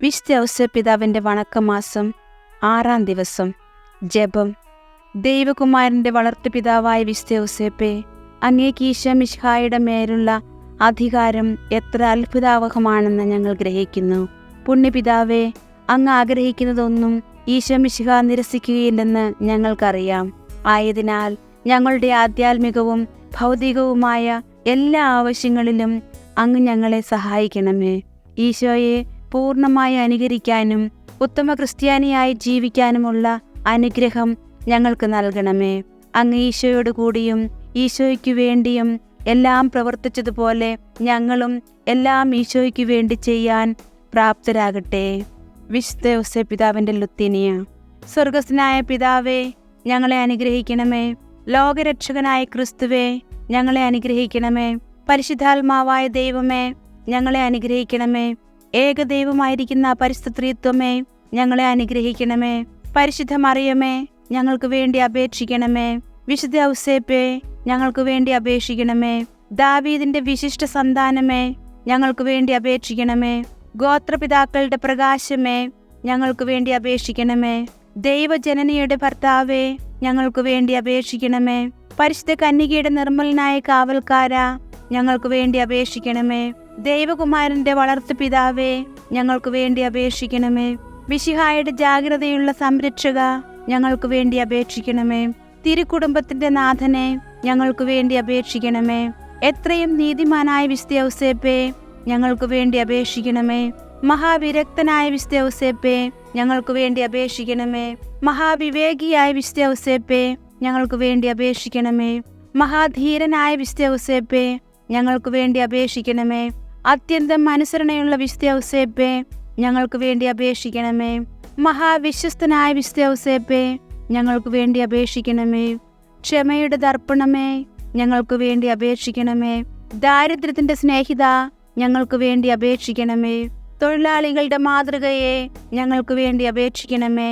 വിശുദ്ധ ഔസേപ്പിതാവിൻ്റെ വണക്കമാസം 6-ാം ദിവസം. ജപം. ദൈവകുമാരൻ്റെ വളർത്തുപിതാവായ വിശുദ്ധ ഔസേപ്പേ, അങ്ങേക്ക് ഈശോ മിശിഹായുടെ മേലുള്ള അധികാരം എത്ര അത്ഭുതാവഹമാണെന്ന് ഞങ്ങൾ ഗ്രഹിക്കുന്നു. പുണ്യപിതാവേ, അങ്ങ് ആഗ്രഹിക്കുന്നതൊന്നും ഈശോ മിശിഹ നിരസിക്കുകയില്ലെന്ന് ഞങ്ങൾക്കറിയാം. ആയതിനാൽ ഞങ്ങളുടെ ആധ്യാത്മികവും ഭൗതികവുമായ എല്ലാ ആവശ്യങ്ങളിലും അങ്ങ് ഞങ്ങളെ സഹായിക്കണമേ. ഈശോയെ പൂർണ്ണമായി അനുകരിക്കാനും ഉത്തമ ക്രിസ്ത്യാനിയായി ജീവിക്കാനുമുള്ള അനുഗ്രഹം ഞങ്ങൾക്ക് നൽകണമേ. അങ്ങ് ഈശോയോട് കൂടിയും ഈശോയ്ക്കു വേണ്ടിയും എല്ലാം പ്രവർത്തിച്ചതുപോലെ ഞങ്ങളും എല്ലാം ഈശോയ്ക്കു വേണ്ടി ചെയ്യാൻ പ്രാപ്തരാകട്ടെ. വിശുദ്ധ ഔസേപ്പിതാവിൻ്റെ ലുത്തിനിയ. സ്വർഗസ്ഥനായ പിതാവേ, ഞങ്ങളെ അനുഗ്രഹിക്കണമേ. ലോകരക്ഷകനായ ക്രിസ്തുവേ, ഞങ്ങളെ അനുഗ്രഹിക്കണമേ. പരിശുദ്ധാത്മാവായ ദൈവമേ, ഞങ്ങളെ അനുഗ്രഹിക്കണമേ. ഏകദൈവമായിരിക്കുന്ന പരിശുദ്ധ ത്രിത്വമേ, ഞങ്ങളെ അനുഗ്രഹിക്കണമേ. പരിശുദ്ധ മറിയമേ, ഞങ്ങൾക്ക് വേണ്ടി അപേക്ഷിക്കണമേ. വിശുദ്ധ ഔസേപ്പേ, ഞങ്ങൾക്ക് വേണ്ടി അപേക്ഷിക്കണമേ. ദാവീദിന്റെ വിശിഷ്ട സന്താനമേ, ഞങ്ങൾക്ക് വേണ്ടി അപേക്ഷിക്കണമേ. ഗോത്രപിതാക്കളുടെ പ്രകാശമേ, ഞങ്ങൾക്ക് വേണ്ടി അപേക്ഷിക്കണമേ. ദൈവജനനിയുടെ ഭർത്താവേ, ഞങ്ങൾക്ക് വേണ്ടി അപേക്ഷിക്കണമേ. പരിശുദ്ധ കന്യകയുടെ നിർമ്മലനായ കാവൽക്കാരാ, ഞങ്ങൾക്ക് വേണ്ടി അപേക്ഷിക്കണമേ. ദൈവകുമാരന്റെ വളർത്തുപിതാവേ, ഞങ്ങൾക്ക് വേണ്ടി അപേക്ഷിക്കണമേ. മിശിഹായുടെ ജാഗ്രതയുള്ള സംരക്ഷക, ഞങ്ങൾക്ക് വേണ്ടി അപേക്ഷിക്കണമേ. തിരുക്കുടുംബത്തിന്റെ നാഥനെ, ഞങ്ങൾക്ക് വേണ്ടി അപേക്ഷിക്കണമേ. എത്രയും നീതിമാനായ വിശുദ്ധ ഔസേപ്പേ, ഞങ്ങൾക്ക് വേണ്ടി അപേക്ഷിക്കണമേ. മഹാവിരക്തനായ വിശുദ്ധ ഔസേപ്പേ, ഞങ്ങൾക്ക് വേണ്ടി അപേക്ഷിക്കണമേ. മഹാവിവേകിയായ വിശുദ്ധ ഔസേപ്പേ, ഞങ്ങൾക്ക് വേണ്ടി അപേക്ഷിക്കണമേ. മഹാധീരനായ വിശുദ്ധ ഔസേപ്പേ, ഞങ്ങൾക്ക് വേണ്ടി അപേക്ഷിക്കണമേ. അത്യന്തം അനുസരണയുള്ള വിശുദ്ധ ഔസേപ്പേ, ഞങ്ങൾക്ക് വേണ്ടി അപേക്ഷിക്കണമേ. മഹാവിശ്വസ്തനായ വിശുദ്ധ ഔസേപ്പേ, ഞങ്ങൾക്ക് വേണ്ടി അപേക്ഷിക്കണമേ. ക്ഷമയുടെ ദർപ്പണമേ, ഞങ്ങൾക്ക് വേണ്ടി അപേക്ഷിക്കണമേ. ദാരിദ്ര്യത്തിന്റെ സ്നേഹിത, ഞങ്ങൾക്ക് വേണ്ടി അപേക്ഷിക്കണമേ. തൊഴിലാളികളുടെ മാതൃകയെ, ഞങ്ങൾക്ക് വേണ്ടി അപേക്ഷിക്കണമേ.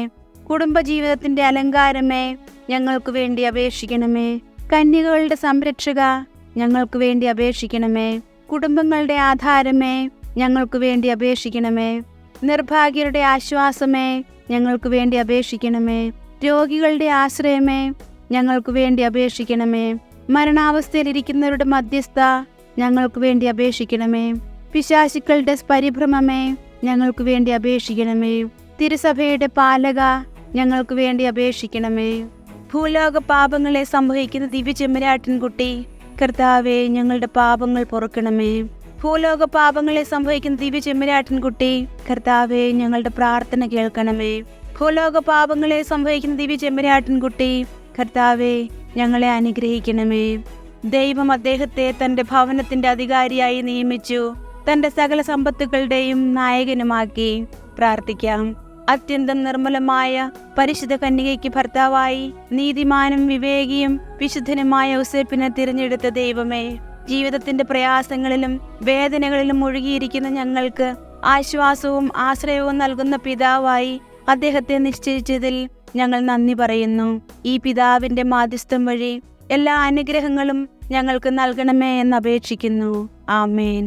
കുടുംബജീവിതത്തിന്റെ അലങ്കാരമേ, ഞങ്ങൾക്ക് വേണ്ടി അപേക്ഷിക്കണമേ. കന്യകകളുടെ സംരക്ഷക, ഞങ്ങൾക്ക് വേണ്ടി അപേക്ഷിക്കണമേ. കുടുംബങ്ങളുടെ ആധാരമേ, ഞങ്ങൾക്ക് വേണ്ടി അപേക്ഷിക്കണമേ. നിർഭാഗ്യരുടെ ആശ്വാസമേ, ഞങ്ങൾക്ക് വേണ്ടി അപേക്ഷിക്കണമേ. രോഗികളുടെ ആശ്രയമേ, ഞങ്ങൾക്ക് വേണ്ടി അപേക്ഷിക്കണമേ. മരണാവസ്ഥയിലിരിക്കുന്നവരുടെ മധ്യസ്ഥ, ഞങ്ങൾക്ക് വേണ്ടി അപേക്ഷിക്കണമേ. പിശാചുക്കളുടെ പരിഭ്രമമേ, ഞങ്ങൾക്ക് വേണ്ടി അപേക്ഷിക്കണമേ. തിരുസഭയുടെ പാലക, ഞങ്ങൾക്ക് വേണ്ടി അപേക്ഷിക്കണമേ. ഭൂലോക പാപങ്ങളെ സംഭവിക്കുന്ന ദിവ്യ ചെമ്മരാട്ടിൻകുട്ടി, കർത്താവേ, ഞങ്ങളുടെ പാപങ്ങൾ പൊറുക്കണമേ. ഭൂലോക പാപങ്ങളെ സംഭവിക്കുന്ന ദിവ്യ ചെമ്മരാട്ടിൻകുട്ടി, കർത്താവേ, ഞങ്ങളുടെ പ്രാർത്ഥന കേൾക്കണമേ. ഭൂലോക പാപങ്ങളെ സംഭവിക്കുന്ന ദിവ്യ ചെമ്മരാട്ടിൻകുട്ടി, കർത്താവേ, ഞങ്ങളെ അനുഗ്രഹിക്കണമേ. ദൈവം അദ്ദേഹത്തെ തന്റെ ഭവനത്തിന്റെ അധികാരിയായി നിയമിച്ചു, തന്റെ സകല സമ്പത്തുകളുടെയും നായകനുമാക്കി. പ്രാർത്ഥിക്കാം. അത്യന്തം നിർമ്മലമായ പരിശുദ്ധ കന്യകയ്ക്ക് ഭർത്താവായി നീതിമാനും വിവേകിയും വിശുദ്ധനുമായ ഔസേപ്പിനെ തിരഞ്ഞെടുത്ത ദൈവമേ, ജീവിതത്തിന്റെ പ്രയാസങ്ങളിലും വേദനകളിലും മുഴുകിയിരിക്കുന്ന ഞങ്ങൾക്ക് ആശ്വാസവും ആശ്രയവും നൽകുന്ന പിതാവായി അദ്ദേഹത്തെ നിശ്ചയിച്ചതിൽ ഞങ്ങൾ നന്ദി പറയുന്നു. ഈ പിതാവിന്റെ മാധ്യസ്ഥം വഴി എല്ലാ അനുഗ്രഹങ്ങളും ഞങ്ങൾക്ക് നൽകണമേ എന്ന് അപേക്ഷിക്കുന്നു. ആമേൻ.